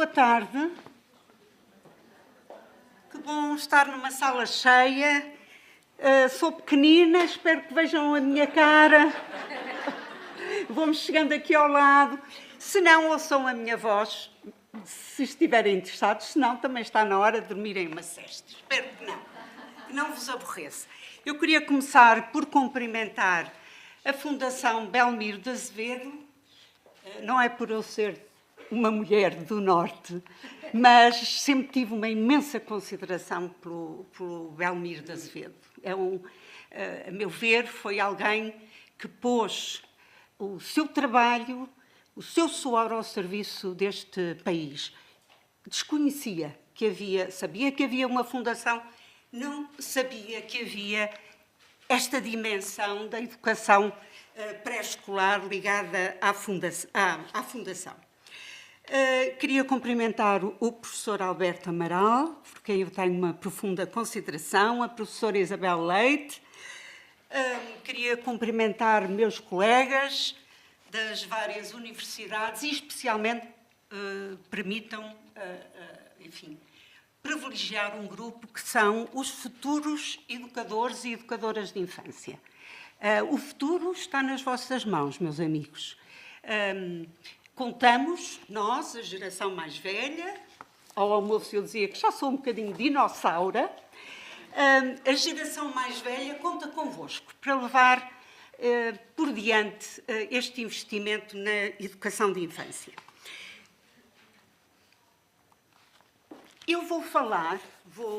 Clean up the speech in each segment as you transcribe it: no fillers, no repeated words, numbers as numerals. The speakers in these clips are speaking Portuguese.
boa tarde. Que bom estar numa sala cheia. Sou pequenina, espero que vejam a minha cara. Vou-me chegando aqui ao lado. Se não, ouçam a minha voz, se estiverem interessados. Se não, também está na hora de dormirem uma sesta. Espero que não vos aborreça. Eu queria começar por cumprimentar a Fundação Belmiro de Azevedo. Não é por eu ser uma mulher do Norte, mas sempre tive uma imensa consideração pelo Belmiro de Azevedo. A meu ver, foi alguém que pôs o seu trabalho, o seu suor ao serviço deste país. Desconhecia que havia, sabia que havia uma fundação, não sabia que havia esta dimensão da educação pré-escolar ligada à fundação. Queria cumprimentar o professor Alberto Amaral, por quem eu tenho uma profunda consideração, a professora Isabel Leite. Queria cumprimentar meus colegas das várias universidades e, especialmente, permitam, enfim, privilegiar um grupo que são os futuros educadores e educadoras de infância. O futuro está nas vossas mãos, meus amigos. Contamos, nós, a geração mais velha, ao almoço eu dizia que já sou um bocadinho dinossaura, a geração mais velha conta convosco para levar por diante este investimento na educação de infância. Eu vou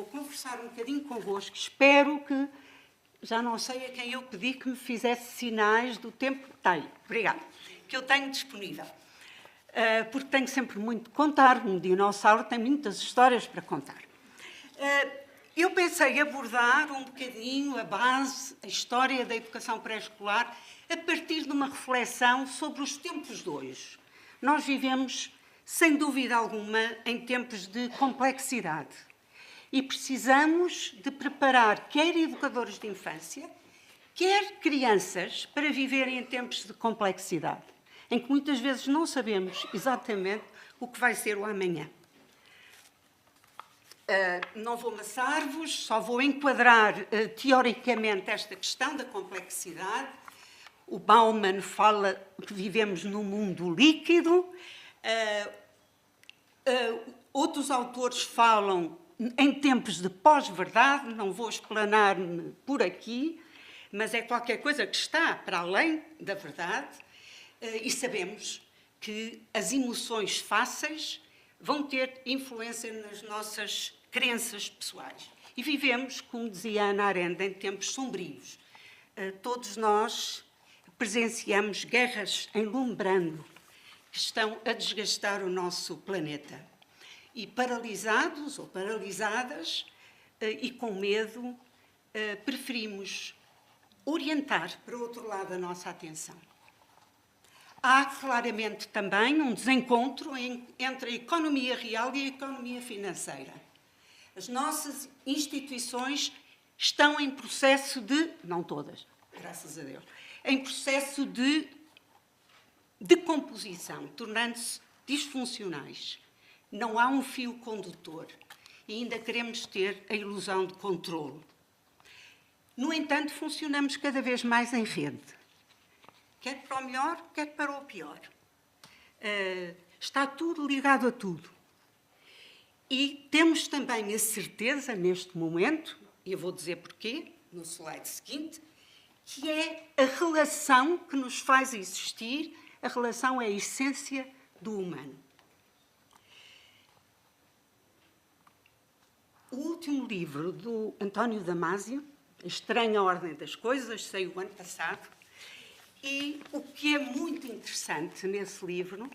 conversar um bocadinho convosco, espero que, já não sei a quem eu pedi que me fizesse sinais do tempo que tenho, obrigada, que eu tenho disponível. Porque tenho sempre muito que contar, um dinossauro tem muitas histórias para contar. Eu pensei abordar um bocadinho a base, a história da educação pré-escolar, a partir de uma reflexão sobre os tempos de hoje. Nós vivemos, sem dúvida alguma, em tempos de complexidade. E precisamos de preparar quer educadores de infância, quer crianças para viverem em tempos de complexidade, em que muitas vezes não sabemos exatamente o que vai ser o amanhã. Não vou amassar-vos, só vou enquadrar teoricamente esta questão da complexidade. O Bauman fala que vivemos num mundo líquido. Outros autores falam em tempos de pós-verdade, não vou explanar-me por aqui, mas é qualquer coisa que está para além da verdade. E sabemos que as emoções fáceis vão ter influência nas nossas crenças pessoais. E vivemos, como dizia Hannah Arendt, em tempos sombrios. Todos nós presenciamos guerras em lumbrando que estão a desgastar o nosso planeta. E paralisados ou paralisadas e com medo, preferimos orientar para o outro lado a nossa atenção. Há claramente também um desencontro entre a economia real e a economia financeira. As nossas instituições estão em processo de, não todas, graças a Deus, em processo de decomposição, tornando-se disfuncionais. Não há um fio condutor e ainda queremos ter a ilusão de controle. No entanto, funcionamos cada vez mais em rede. Quer para o melhor, quer para o pior. Está tudo ligado a tudo. E temos também a certeza, neste momento, e eu vou dizer porquê, no slide seguinte, que é a relação que nos faz existir, a relação é a essência do humano. O último livro do António Damasio, A Estranha Ordem das Coisas, saiu o ano passado, e o que é muito interessante nesse livro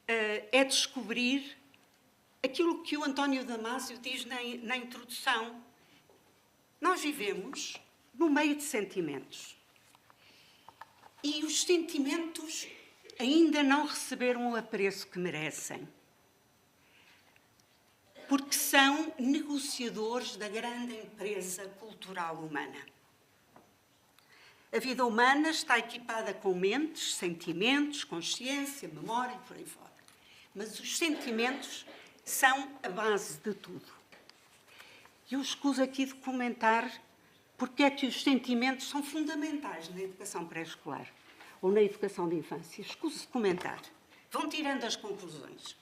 é descobrir aquilo que o António Damasio diz na introdução. Nós vivemos no meio de sentimentos. E os sentimentos ainda não receberam o apreço que merecem. Porque são negociadores da grande empresa cultural humana. A vida humana está equipada com mentes, sentimentos, consciência, memória e por aí fora. mas os sentimentos são a base de tudo. Eu escuso aqui de comentar porque é que os sentimentos são fundamentais na educação pré-escolar ou na educação de infância. Escuso de comentar. Vão tirando as conclusões.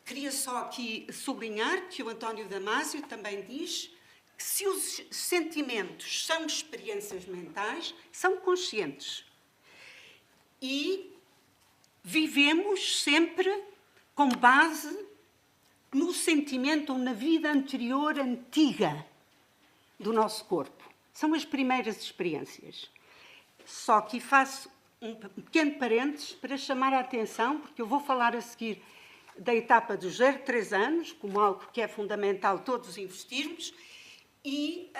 Queria só aqui sublinhar que o António Damasio também diz que se os sentimentos são experiências mentais, são conscientes. E vivemos sempre com base no sentimento ou na vida anterior, antiga do nosso corpo. São as primeiras experiências. Só que faço um pequeno parênteses para chamar a atenção, porque eu vou falar a seguir da etapa dos 0 a 3 anos, como algo que é fundamental todos investirmos, e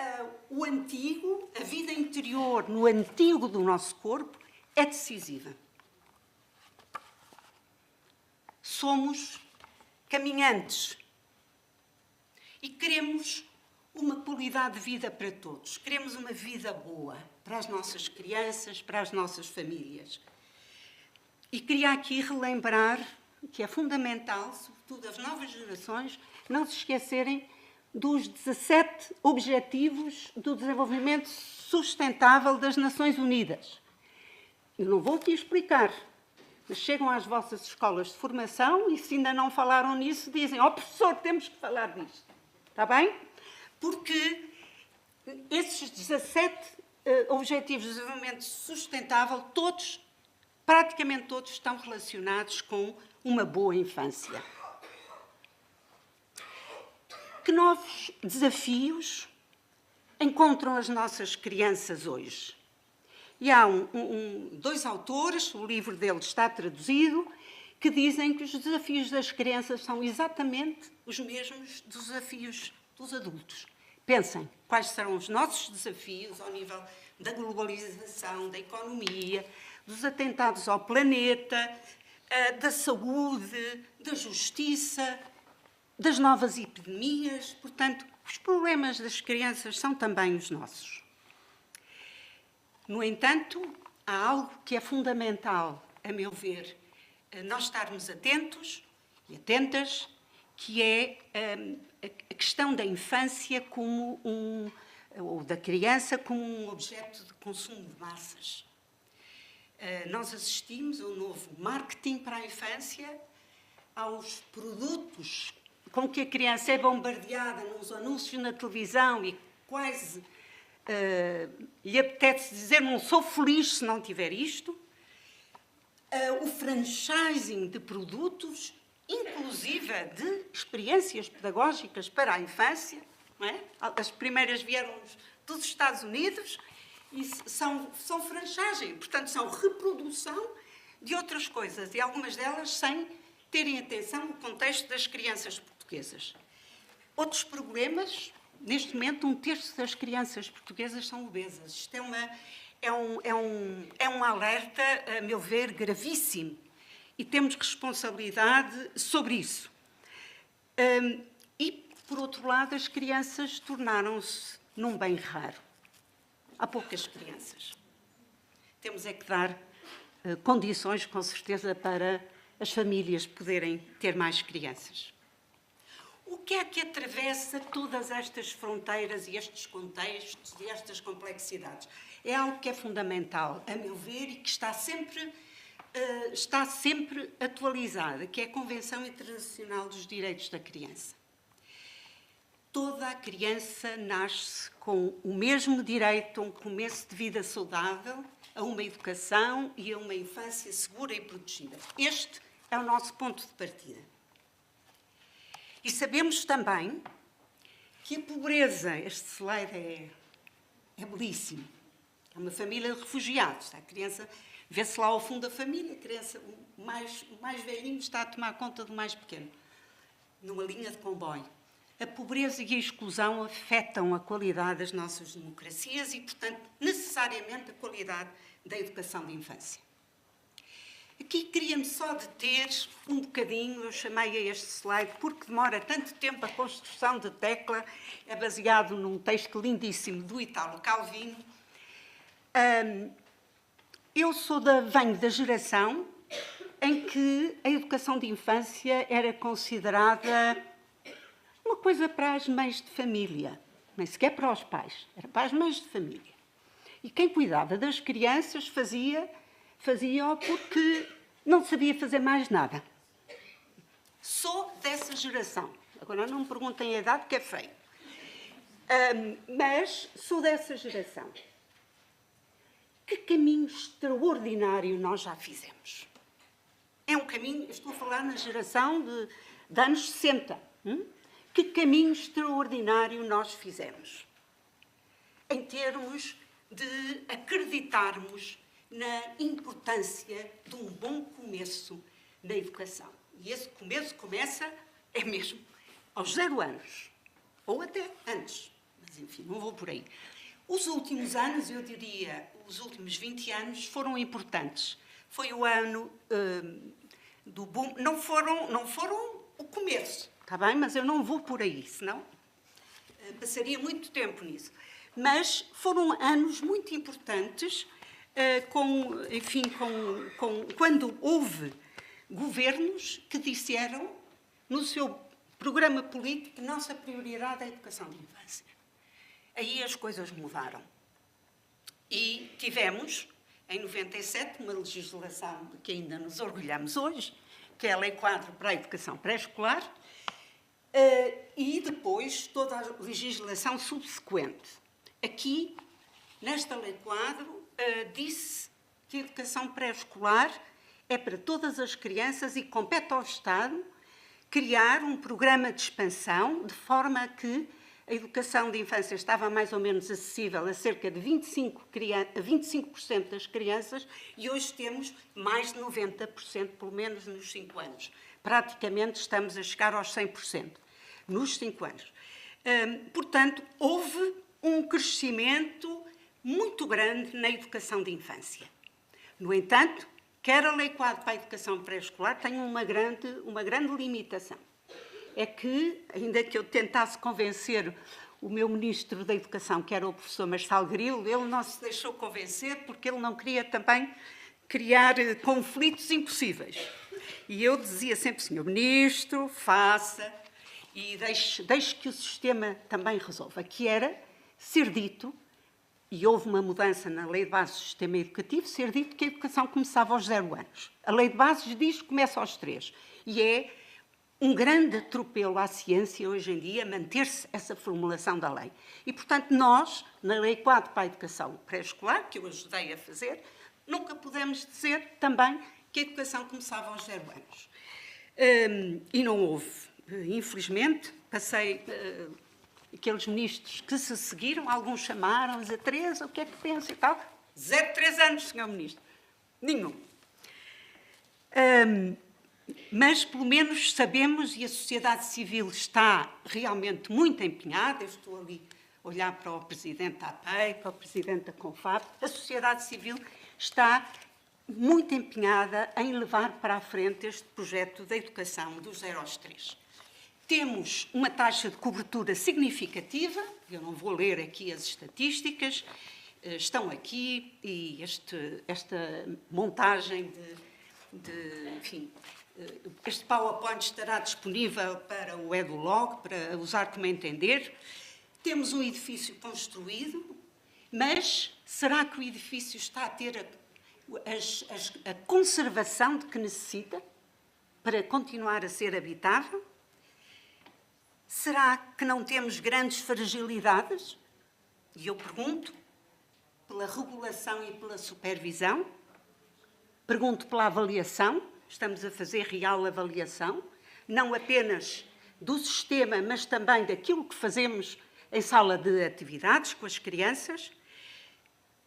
o antigo, a vida interior no antigo do nosso corpo, é decisiva. Somos caminhantes e queremos uma qualidade de vida para todos. Queremos uma vida boa para as nossas crianças, para as nossas famílias. E queria aqui relembrar que é fundamental, sobretudo as novas gerações, não se esquecerem dos 17 Objetivos do Desenvolvimento Sustentável das Nações Unidas. Eu não vou aqui explicar, mas chegam às vossas escolas de formação e se ainda não falaram nisso, dizem: "Ó, professor, temos que falar disto." Está bem? Porque esses 17 Objetivos de Desenvolvimento Sustentável, todos, praticamente todos, estão relacionados com uma boa infância. Que novos desafios encontram as nossas crianças hoje? E há dois autores, o livro deles está traduzido, que dizem que os desafios das crianças são exatamente os mesmos dos desafios dos adultos. Pensem, quais serão os nossos desafios ao nível da globalização, da economia, dos atentados ao planeta, da saúde, da justiça, das novas epidemias. Portanto, os problemas das crianças são também os nossos. No entanto, há algo que é fundamental, a meu ver, nós estarmos atentos e atentas, que é a questão da infância como ou da criança como um objeto de consumo de massas. Nós assistimos ao novo marketing para a infância, aos produtos com que a criança é bombardeada nos anúncios na televisão e quase lhe apetece dizer: "Não sou feliz se não tiver isto." O franchising de produtos, inclusive de experiências pedagógicas para a infância, não é? As primeiras vieram dos Estados Unidos e são franchising, portanto, são reprodução de outras coisas, e algumas delas sem terem atenção no contexto das crianças portuguesas. Outros problemas: neste momento, 1/3 das crianças portuguesas são obesas. Isto é um alerta, a meu ver, gravíssimo. E temos responsabilidade sobre isso. E, por outro lado, as crianças tornaram-se num bem raro. Há poucas crianças. Temos é que dar condições, com certeza, para as famílias poderem ter mais crianças. O que é que atravessa todas estas fronteiras e estes contextos e estas complexidades? É algo que é fundamental, a meu ver, e que está sempre atualizada, que é a Convenção Internacional dos Direitos da Criança. Toda a criança nasce com o mesmo direito a um começo de vida saudável, a uma educação e a uma infância segura e protegida. Este é o nosso ponto de partida. E sabemos também que a pobreza, este slide é belíssimo, é uma família de refugiados. A criança, vê-se lá ao fundo da família, a criança, o mais velhinho está a tomar conta do mais pequeno, numa linha de comboio. A pobreza e a exclusão afetam a qualidade das nossas democracias e, portanto, necessariamente a qualidade da educação de infância. Aqui queria-me só deter um bocadinho, eu chamei a este slide porque demora tanto tempo a construção de Tecla, é baseado num texto lindíssimo do Italo Calvino. Eu venho da geração em que a educação de infância era considerada uma coisa para as mães de família, nem sequer para os pais, era para as mães de família. E quem cuidava das crianças fazia-o porque não sabia fazer mais nada. Sou dessa geração. Agora não me perguntem a idade, que é feio. Mas sou dessa geração. Que caminho extraordinário nós já fizemos. É um caminho, estou a falar na geração de anos 60. Que caminho extraordinário nós fizemos. Em termos de acreditarmos na importância de um bom começo na educação. E esse começo começa, é mesmo, aos 0 anos. Ou até antes. Mas, enfim, não vou por aí. Os últimos anos, eu diria, os últimos 20 anos foram importantes. Foi o ano do boom. Não foram o começo, está bem? Mas eu não vou por aí, senão passaria muito tempo nisso. Mas foram anos muito importantes, quando houve governos que disseram, no seu programa político, que nossa prioridade é a educação de infância. Aí as coisas mudaram. E tivemos, em 97, uma legislação de que ainda nos orgulhamos hoje, que é a Lei Quadro para a Educação Pré-Escolar, e depois toda a legislação subsequente. Aqui, nesta Lei Quadro, disse que a educação pré-escolar é para todas as crianças e compete ao Estado criar um programa de expansão de forma a que a educação de infância estava mais ou menos acessível a cerca de 25% das crianças e hoje temos mais de 90%, pelo menos nos 5 anos. Praticamente estamos a chegar aos 100% nos 5 anos. Portanto, houve um crescimento muito grande na educação de infância. No entanto, quer a Lei Quadro para a Educação Pré-Escolar tem uma grande limitação. É que, ainda que eu tentasse convencer o meu Ministro da Educação, que era o professor Marçal Grilo, ele não se deixou convencer porque ele não queria também criar conflitos impossíveis. E eu dizia sempre, Senhor Ministro, faça e deixe que o sistema também resolva, que era ser dito, e houve uma mudança na Lei de Bases do Sistema Educativo, ser dito que a educação começava aos 0 anos. A Lei de Bases diz que começa aos 3. E é um grande atropelo à ciência, hoje em dia, manter-se essa formulação da lei. E, portanto, nós, na Lei 4 para a Educação Pré-Escolar, que eu ajudei a fazer, nunca pudemos dizer também que a educação começava aos 0 anos. E não houve. Infelizmente, passei... aqueles ministros que se seguiram, alguns chamaram-os a Teresa, o que é que pensa e tal? 0,3 anos, senhor ministro. Nenhum. Mas, pelo menos, sabemos, e a sociedade civil está realmente muito empenhada, eu estou ali a olhar para o presidente da APEI, para o presidente da Confab, a sociedade civil está muito empenhada em levar para a frente este projeto da educação dos 0 aos 3. Temos uma taxa de cobertura significativa, eu não vou ler aqui as estatísticas, estão aqui, e esta montagem enfim, este PowerPoint estará disponível para o EduLog, para usar como entender. Temos um edifício construído, mas será que o edifício está a ter a conservação de que necessita para continuar a ser habitável? Será que não temos grandes fragilidades? E eu pergunto, pela regulação e pela supervisão, pergunto pela avaliação, estamos a fazer real avaliação, não apenas do sistema, mas também daquilo que fazemos em sala de atividades com as crianças.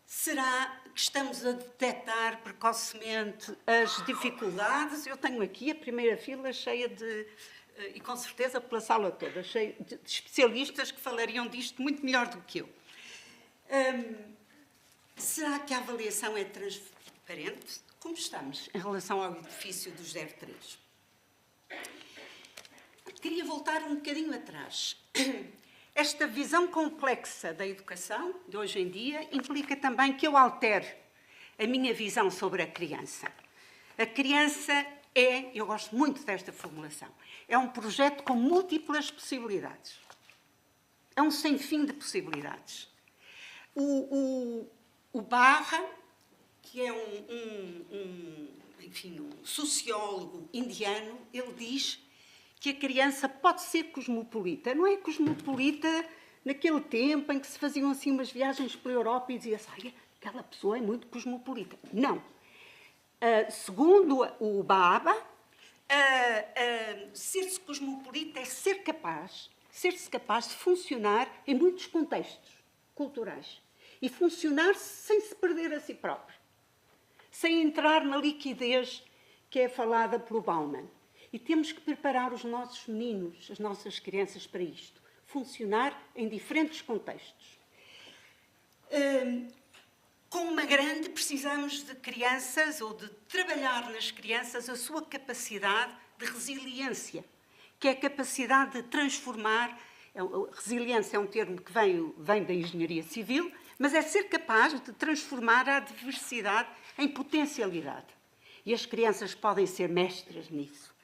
Será que estamos a detectar precocemente as dificuldades? Eu tenho aqui a primeira fila cheia de... e com certeza pela sala toda, cheia de especialistas que falariam disto muito melhor do que eu. Será que a avaliação é transparente? Como estamos em relação ao edifício dos 03? Queria voltar um bocadinho atrás. Esta visão complexa da educação de hoje em dia implica também que eu altere a minha visão sobre a criança. A criança é, eu gosto muito desta formulação, é um projeto com múltiplas possibilidades. É um sem fim de possibilidades. O Barra, que é enfim, um sociólogo indiano, ele diz que a criança pode ser cosmopolita. Não é cosmopolita naquele tempo em que se faziam assim umas viagens pela Europa e dizia-se, aquela pessoa é muito cosmopolita. Não. Segundo o Baba, ser-se cosmopolita é ser-se capaz de funcionar em muitos contextos culturais e funcionar sem se perder a si próprio, sem entrar na liquidez que é falada pelo Bauman. E temos que preparar os nossos meninos, as nossas crianças para isto, funcionar em diferentes contextos. Com uma grande, precisamos de crianças, ou de trabalhar nas crianças a sua capacidade de resiliência, que é a capacidade de transformar. Resiliência é um termo que vem da engenharia civil, mas é ser capaz de transformar a adversidade em potencialidade. E as crianças podem ser mestras nisso,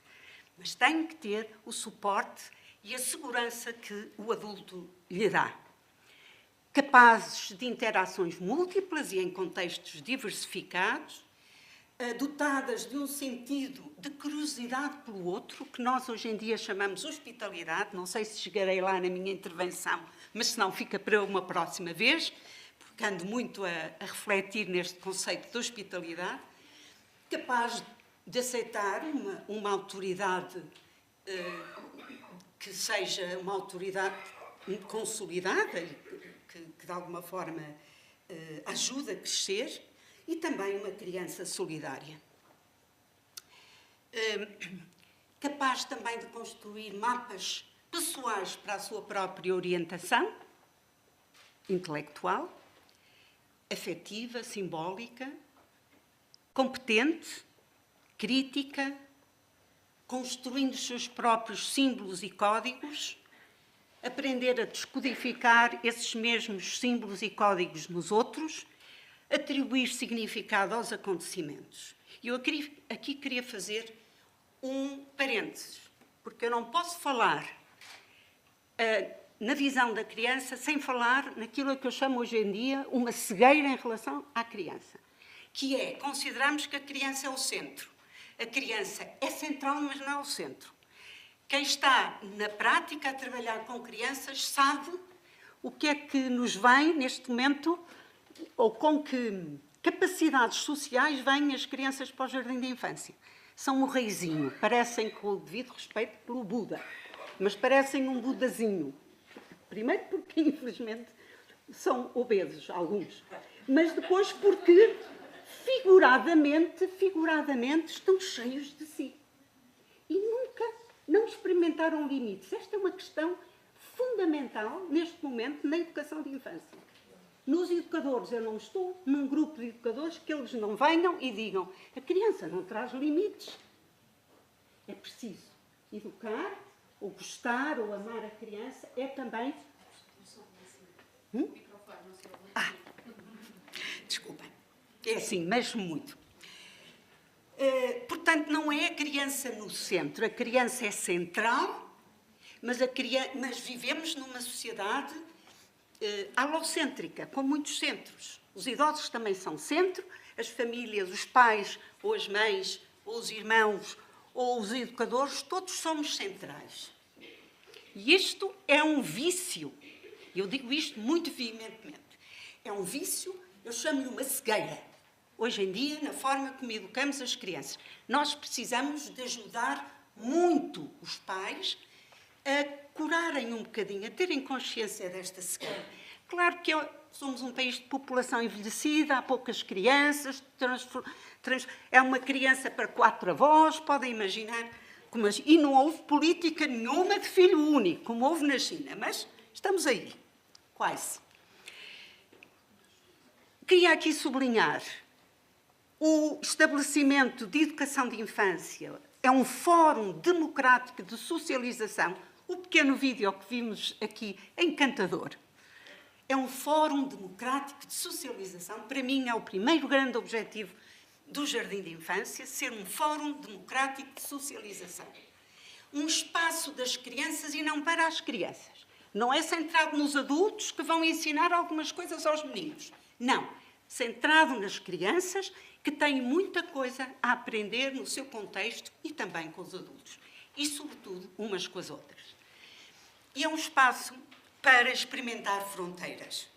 mas têm que ter o suporte e a segurança que o adulto lhe dá. Capazes de interações múltiplas e em contextos diversificados, dotadas de um sentido de curiosidade pelo outro, que nós hoje em dia chamamos hospitalidade. Não sei se chegarei lá na minha intervenção, mas se não fica para uma próxima vez, porque ando muito a refletir neste conceito de hospitalidade. Capaz de aceitar uma autoridade que seja uma autoridade consolidada e que de alguma forma ajuda a crescer, e também uma criança solidária. Capaz também de construir mapas pessoais para a sua própria orientação intelectual, afetiva, simbólica, competente, crítica, construindo os seus próprios símbolos e códigos, aprender a descodificar esses mesmos símbolos e códigos nos outros, atribuir significado aos acontecimentos. Eu aqui queria fazer um parênteses, porque eu não posso falar na visão da criança sem falar naquilo que eu chamo hoje em dia uma cegueira em relação à criança, que é considerarmos que a criança é o centro. A criança é central, mas não é o centro. Quem está na prática a trabalhar com crianças sabe o que é que nos vem neste momento, ou com que capacidades sociais vêm as crianças para o jardim de infância. São um reizinho, parecem, com o devido respeito pelo Buda, mas parecem um budazinho. Primeiro porque, infelizmente, são obesos, alguns. Mas depois porque, figuradamente, estão cheios de si. E nunca não experimentaram limites. Esta é uma questão fundamental, neste momento, na educação de infância. Nos educadores, eu não estou num grupo de educadores que eles não venham e digam a criança não traz limites. É preciso educar, ou gostar, ou amar a criança, é também... Desculpem. É assim, mexo muito. Portanto, não é a criança no centro. A criança é central, mas vivemos numa sociedade alocêntrica, com muitos centros. Os idosos também são centro, as famílias, os pais, ou as mães, ou os irmãos, ou os educadores, todos somos centrais. E isto é um vício. Eu digo isto muito veementemente. É um vício, eu chamo-lhe uma cegueira. Hoje em dia, na forma como educamos as crianças, nós precisamos de ajudar muito os pais a curarem um bocadinho, a terem consciência desta cegueira. Claro que somos um país de população envelhecida, há poucas crianças, é uma criança para 4 avós, podem imaginar. E não houve política nenhuma de filho único, como houve na China, mas estamos aí, quase. Queria aqui sublinhar o estabelecimento de educação de infância é um fórum democrático de socialização. O pequeno vídeo que vimos aqui é encantador. É um fórum democrático de socialização. Para mim, é o primeiro grande objetivo do Jardim de Infância ser um fórum democrático de socialização. Um espaço das crianças e não para as crianças. Não é centrado nos adultos que vão ensinar algumas coisas aos meninos. Não. Centrado nas crianças que têm muita coisa a aprender no seu contexto e também com os adultos. E, sobretudo, umas com as outras. E é um espaço para experimentar fronteiras.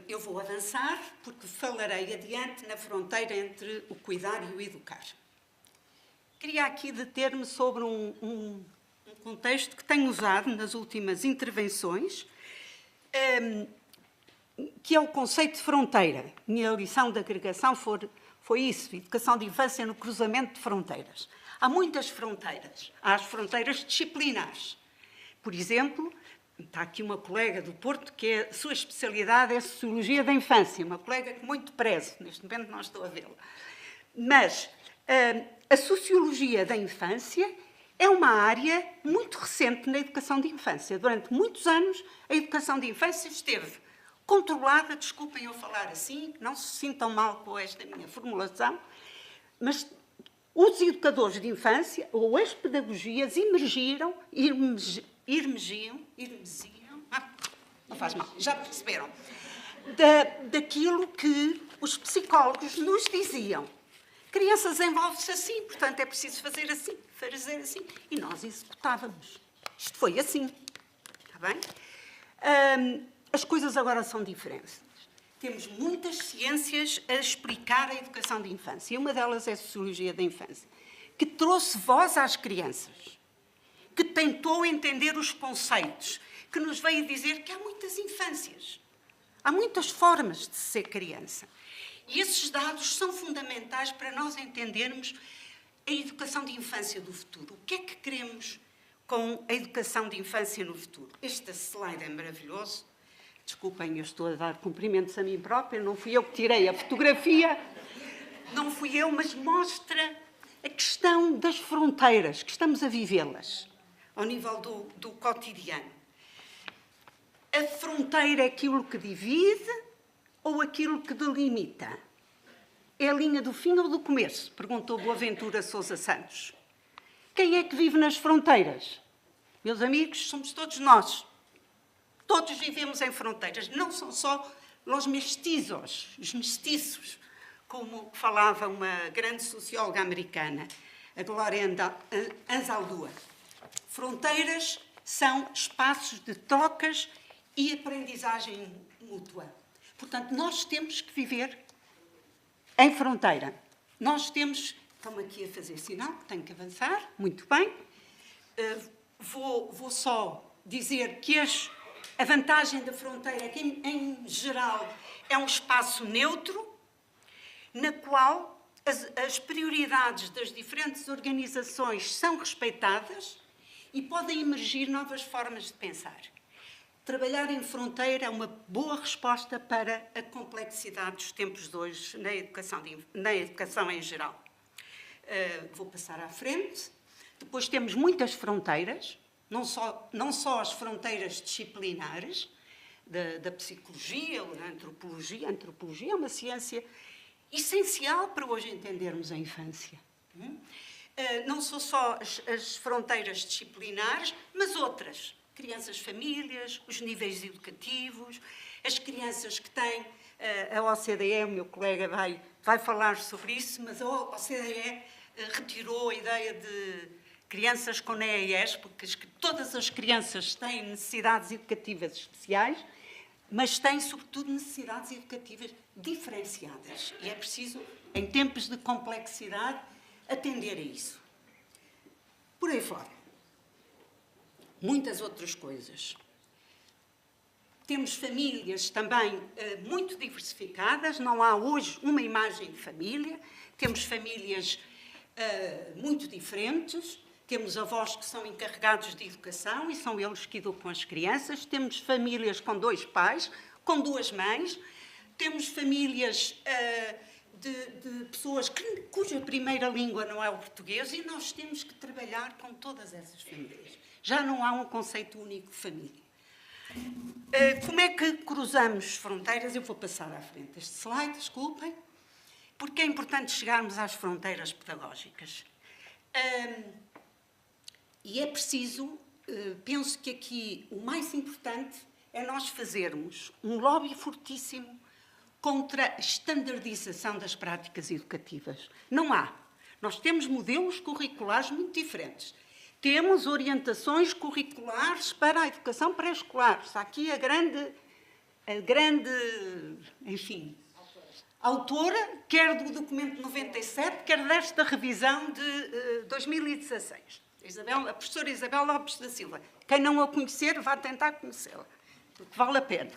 Eu vou avançar, porque falarei adiante na fronteira entre o cuidar e o educar. Queria aqui deter-me sobre um contexto que tenho usado nas últimas intervenções, que é o conceito de fronteira. Minha lição de agregação foi isso, educação de infância no cruzamento de fronteiras. Há muitas fronteiras. Há as fronteiras disciplinares. Por exemplo, está aqui uma colega do Porto que a sua especialidade é a Sociologia da Infância, uma colega que muito prezo, neste momento não estou a vê-la. Mas a Sociologia da Infância é uma área muito recente na educação de infância. Durante muitos anos, a educação de infância esteve controlada, desculpem eu falar assim, não se sintam mal com esta minha formulação, mas os educadores de infância, ou as pedagogias, não faz mal, já perceberam, daquilo que os psicólogos nos diziam. Criança desenvolve-se assim, portanto é preciso fazer assim, e nós executávamos. Isto foi assim, está bem? As coisas agora são diferentes. Temos muitas ciências a explicar a educação de infância. E uma delas é a Sociologia da Infância, que trouxe voz às crianças, que tentou entender os conceitos, que nos veio dizer que há muitas infâncias, há muitas formas de ser criança. E esses dados são fundamentais para nós entendermos a educação de infância do futuro. O que é que queremos com a educação de infância no futuro? Este slide é maravilhoso. Desculpem, eu estou a dar cumprimentos a mim própria, não fui eu que tirei a fotografia, não fui eu, mas mostra a questão das fronteiras, que estamos a vivê-las, ao nível do cotidiano. A fronteira é aquilo que divide ou aquilo que delimita? É a linha do fim ou do começo? Perguntou Boaventura Sousa Santos. Quem é que vive nas fronteiras? Meus amigos, somos todos nós. Todos vivemos em fronteiras. Não são só os mestizos, como falava uma grande socióloga americana, a Glória Anzaldúa. Fronteiras são espaços de trocas e aprendizagem mútua. Portanto, nós temos que viver em fronteira. Nós temos... Estão aqui a fazer sinal, tenho que avançar. Muito bem. Vou só dizer que a vantagem da fronteira é que, em geral, é um espaço neutro, na qual as prioridades das diferentes organizações são respeitadas e podem emergir novas formas de pensar. Trabalhar em fronteira é uma boa resposta para a complexidade dos tempos de hoje na educação em geral. Vou passar à frente. Depois temos muitas fronteiras, não só as fronteiras disciplinares da psicologia ou da antropologia. A antropologia é uma ciência essencial para hoje entendermos a infância. Não são só as fronteiras disciplinares, mas outras. Crianças, famílias, os níveis educativos, as crianças que têm... A OCDE, o meu colega vai falar sobre isso, mas a OCDE retirou a ideia de crianças com NEAs, porque todas as crianças têm necessidades educativas especiais, mas têm, sobretudo, necessidades educativas diferenciadas. E é preciso, em tempos de complexidade, atender a isso. Por aí fora. Muitas outras coisas. Temos famílias também muito diversificadas, não há hoje uma imagem de família, temos famílias muito diferentes, temos avós que são encarregados de educação e são eles que educam as crianças, temos famílias com 2 pais, com 2 mães, temos famílias de pessoas cuja primeira língua não é o português e nós temos que trabalhar com todas essas famílias. Já não há um conceito único de família. Como é que cruzamos fronteiras? Eu vou passar à frente este slide, desculpem, porque é importante chegarmos às fronteiras pedagógicas. E é preciso, penso que aqui o mais importante é nós fazermos um lobby fortíssimo contra a estandardização das práticas educativas. Não há. Nós temos modelos curriculares muito diferentes. Temos orientações curriculares para a educação pré-escolar. Está aqui a grande, enfim, autora, quer do documento 97, quer desta revisão de 2016. A professora Isabel Lopes da Silva. Quem não a conhecer, vá tentar conhecê-la, porque vale a pena.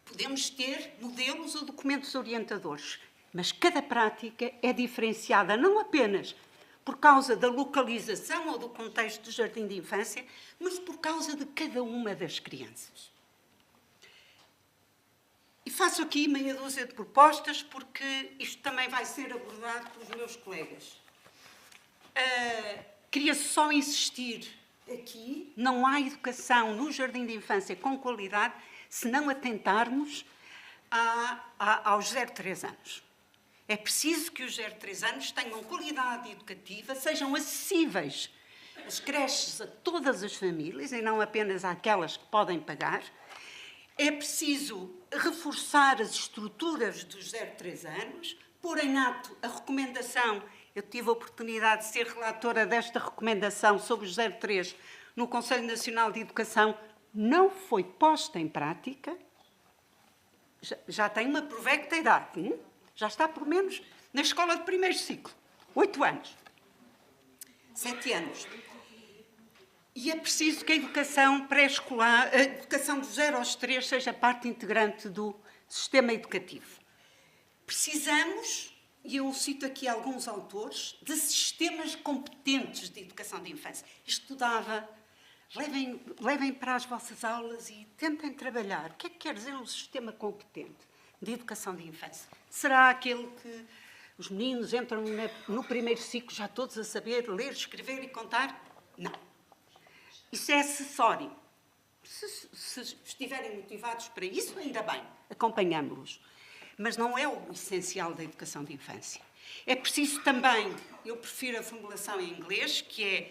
Podemos ter modelos ou documentos orientadores, mas cada prática é diferenciada não apenas por causa da localização ou do contexto do jardim de infância, mas por causa de cada uma das crianças. E faço aqui meia dúzia de propostas, porque isto também vai ser abordado pelos meus colegas. Queria só insistir aqui, não há educação no jardim de infância com qualidade se não atentarmos aos 0-3 anos. É preciso que os 0-3 anos tenham qualidade educativa, sejam acessíveis as creches a todas as famílias e não apenas àquelas que podem pagar. É preciso reforçar as estruturas dos 0-3 anos, pôr em ato a recomendação. Eu tive a oportunidade de ser relatora desta recomendação sobre os 0-3 no Conselho Nacional de Educação. Não foi posta em prática. Já tem uma provecta idade. Já está, pelo menos, na escola de primeiro ciclo. 8 anos. 7 anos. E é preciso que a educação pré-escolar, a educação dos 0 aos 3, seja parte integrante do sistema educativo. Precisamos, e eu cito aqui alguns autores, de sistemas competentes de educação de infância. Estudava, levem para as vossas aulas e tentem trabalhar. O que é que quer dizer um sistema competente de educação de infância? Será aquele que os meninos entram no primeiro ciclo já todos a saber ler, escrever e contar? Não. Isso é acessório. Se estiverem motivados para isso, ainda bem, acompanhamos-los. Mas não é o essencial da educação de infância. É preciso também, eu prefiro a formulação em inglês, que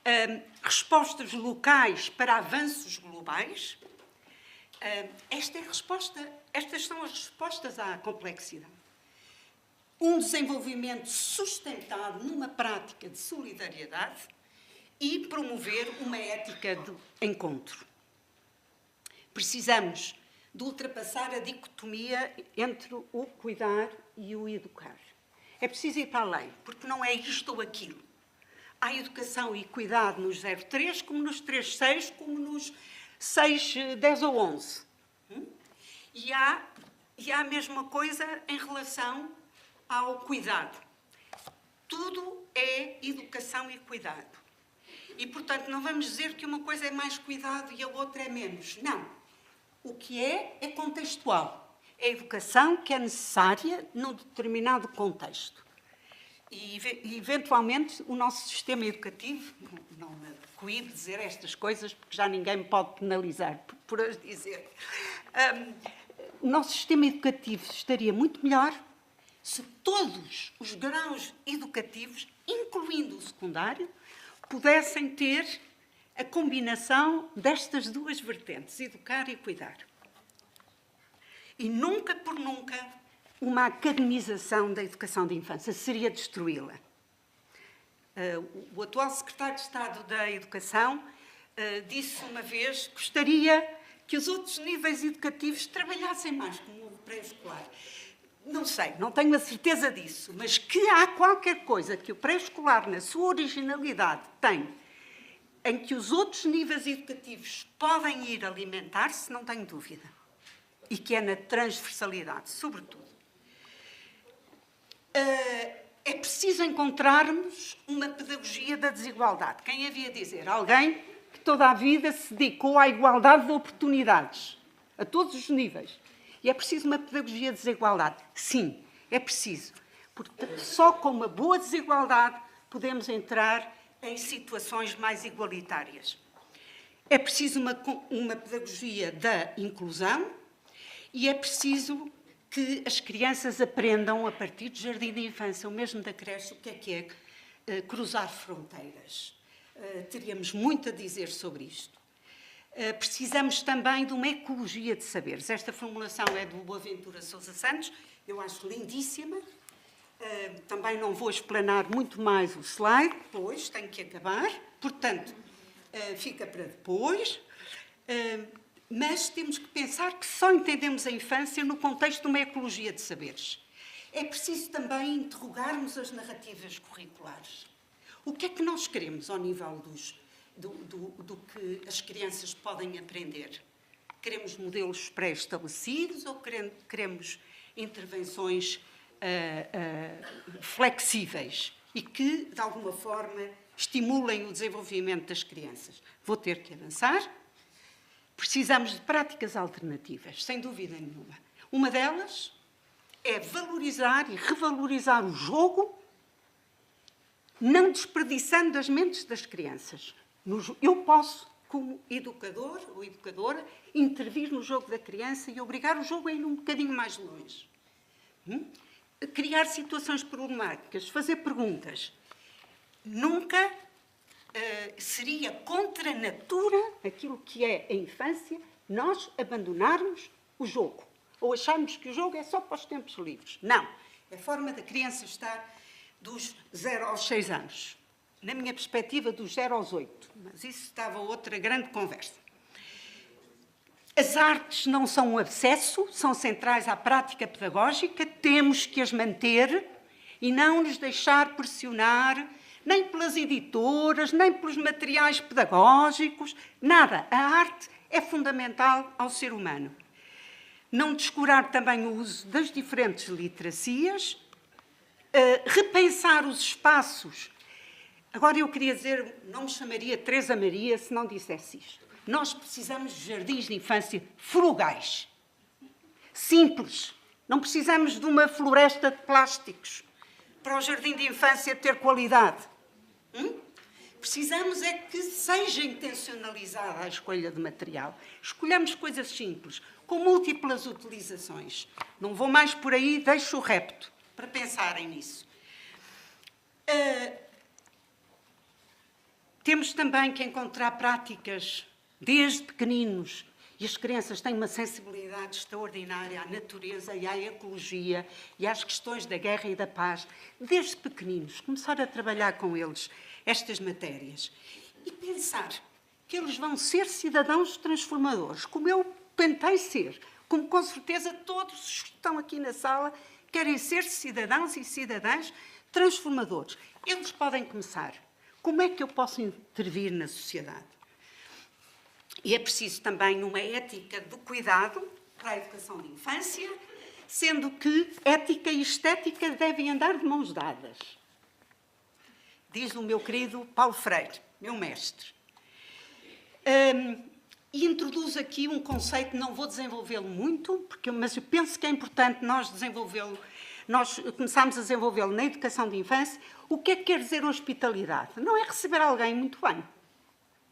é respostas locais para avanços globais. Estas são as respostas à complexidade. Um desenvolvimento sustentado numa prática de solidariedade e promover uma ética do encontro. Precisamos de ultrapassar a dicotomia entre o cuidar e o educar. É preciso ir para além, porque não é isto ou aquilo. Há educação e cuidado nos 0-3, como nos 3-6, como nos 6-10 ou 11. E há a mesma coisa em relação ao cuidado. Tudo é educação e cuidado. E, portanto, não vamos dizer que uma coisa é mais cuidado e a outra é menos. Não. O que é contextual. É a educação que é necessária num determinado contexto. E, eventualmente, o nosso sistema educativo, não me coíbe dizer estas coisas, porque já ninguém me pode penalizar por as dizer. O nosso sistema educativo estaria muito melhor se todos os graus educativos, incluindo o secundário, pudessem ter a combinação destas duas vertentes, educar e cuidar. E nunca por nunca uma academização da educação de infância seria destruí-la. O atual secretário de Estado da Educação disse uma vez que gostaria que os outros níveis educativos trabalhassem mais como o pré-escolar. Não sei, não tenho a certeza disso, mas que há qualquer coisa que o pré-escolar, na sua originalidade, tem, em que os outros níveis educativos podem ir alimentar-se, não tenho dúvida. E que é na transversalidade, sobretudo. É preciso encontrarmos uma pedagogia da desigualdade. Quem havia de dizer? Alguém que toda a vida se dedicou à igualdade de oportunidades, a todos os níveis. E é preciso uma pedagogia de desigualdade. Sim, é preciso. Porque só com uma boa desigualdade podemos entrar em situações mais igualitárias. É preciso uma pedagogia da inclusão e é preciso que as crianças aprendam, a partir do jardim de infância, ou mesmo da creche, o que é cruzar fronteiras. Teríamos muito a dizer sobre isto. Precisamos também de uma ecologia de saberes. Esta formulação é do Boaventura Sousa Santos, eu acho lindíssima. Também não vou explanar muito mais o slide, pois tenho que acabar, portanto, fica para depois. Mas temos que pensar que só entendemos a infância no contexto de uma ecologia de saberes. É preciso também interrogarmos as narrativas curriculares. O que é que nós queremos ao nível do que as crianças podem aprender? Queremos modelos pré-estabelecidos ou queremos intervenções flexíveis e que, de alguma forma, estimulem o desenvolvimento das crianças? Vou ter que avançar. Precisamos de práticas alternativas, sem dúvida nenhuma. Uma delas é valorizar e revalorizar o jogo, não desperdiçando as mentes das crianças. Eu posso, como educador ou educadora, intervir no jogo da criança e obrigar o jogo a ir um bocadinho mais longe. Criar situações problemáticas, fazer perguntas. Nunca seria contra a natura, aquilo que é a infância, nós abandonarmos o jogo. Ou acharmos que o jogo é só para os tempos livres. Não. É a forma da criança estar dos 0 aos 6 anos. Na minha perspectiva, dos 0 aos 8. Mas isso estava outra grande conversa. As artes não são um abscesso, são centrais à prática pedagógica, temos que as manter e não nos deixar pressionar nem pelas editoras, nem pelos materiais pedagógicos, nada. A arte é fundamental ao ser humano. Não descurar também o uso das diferentes literacias, repensar os espaços. Agora eu queria dizer, não me chamaria Teresa Maria se não dissesse isto. Nós precisamos de jardins de infância frugais, simples. Não precisamos de uma floresta de plásticos para o jardim de infância ter qualidade. Precisamos é que seja intencionalizada a escolha de material. Escolhamos coisas simples, com múltiplas utilizações. Não vou mais por aí, deixo o repto para pensarem nisso. Temos também que encontrar práticas desde pequeninos, e as crianças têm uma sensibilidade extraordinária à natureza e à ecologia e às questões da guerra e da paz, desde pequeninos, começar a trabalhar com eles estas matérias e pensar que eles vão ser cidadãos transformadores, como eu tentei ser, como com certeza todos os que estão aqui na sala querem ser cidadãos e cidadãs transformadores. Eles podem começar. Como é que eu posso intervir na sociedade? E é preciso também uma ética do cuidado para a educação de infância, sendo que ética e estética devem andar de mãos dadas. Diz o meu querido Paulo Freire, meu mestre. E introduz aqui um conceito, não vou desenvolvê-lo muito, mas eu penso que é importante nós desenvolvê-lo. Nós começámos a desenvolvê-lo na educação de infância. O que é que quer dizer hospitalidade? Não é receber alguém muito bem.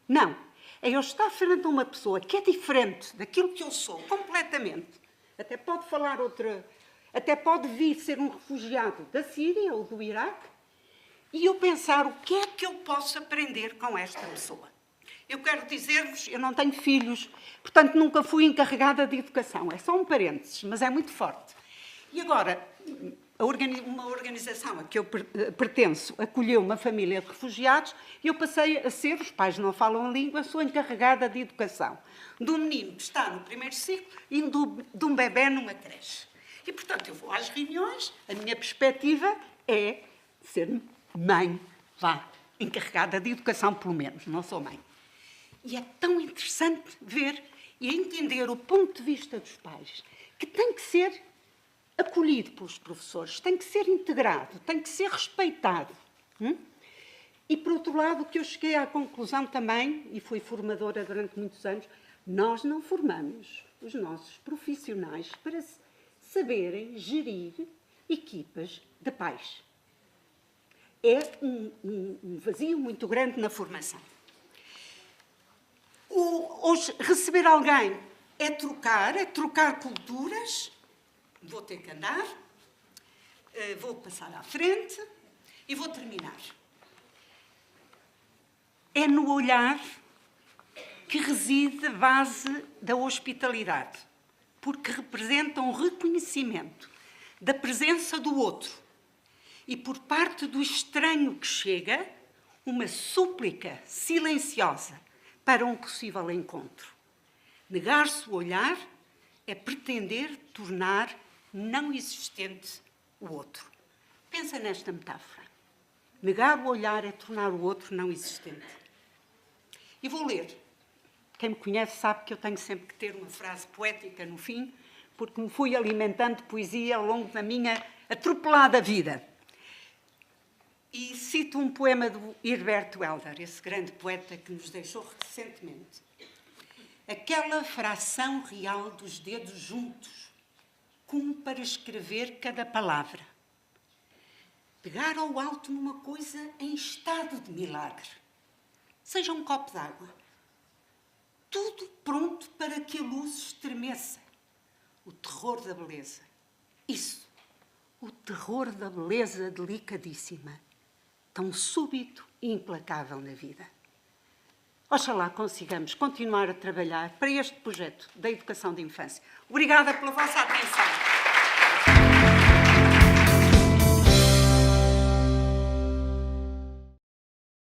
Não. É eu estar frente a uma pessoa que é diferente daquilo que eu sou, completamente. Até pode falar outra... Até pode vir ser um refugiado da Síria ou do Iraque. E eu pensar o que é que eu posso aprender com esta pessoa. Eu quero dizer-vos, eu não tenho filhos, portanto nunca fui encarregada de educação. É só um parênteses, mas é muito forte. E agora, uma organização a que eu pertenço acolheu uma família de refugiados e eu passei a ser, os pais não falam a língua, sou encarregada de educação. De um menino que está no primeiro ciclo e de um bebé numa creche. E, portanto, eu vou às reuniões, a minha perspectiva é ser mãe, encarregada de educação, pelo menos, não sou mãe. E é tão interessante ver e entender o ponto de vista dos pais, que tem que ser acolhido pelos professores, tem que ser integrado, tem que ser respeitado. E, por outro lado, o que eu cheguei à conclusão também, e fui formadora durante muitos anos, nós não formamos os nossos profissionais para saberem gerir equipas de pais. é um vazio muito grande na formação. Hoje, receber alguém é trocar culturas. Vou ter que andar, vou passar à frente e vou terminar. É no olhar que reside a base da hospitalidade, porque representa um reconhecimento da presença do outro e, por parte do estranho que chega, uma súplica silenciosa para um possível encontro. Negar-se o olhar é pretender tornar não existente o outro. Pensa nesta metáfora. Negar o olhar é tornar o outro não existente. E vou ler. Quem me conhece sabe que eu tenho sempre que ter uma frase poética no fim, porque me fui alimentando de poesia ao longo da minha atropelada vida. E cito um poema do Herberto Helder, esse grande poeta que nos deixou recentemente. Aquela fração real dos dedos juntos, como para escrever cada palavra. Pegar ao alto numa coisa em estado de milagre. Seja um copo d'água. Tudo pronto para que a luz estremeça. O terror da beleza. Isso. O terror da beleza delicadíssima. Tão súbito e implacável na vida. Oxalá consigamos continuar a trabalhar para este projeto da educação de infância. Obrigada pela vossa atenção.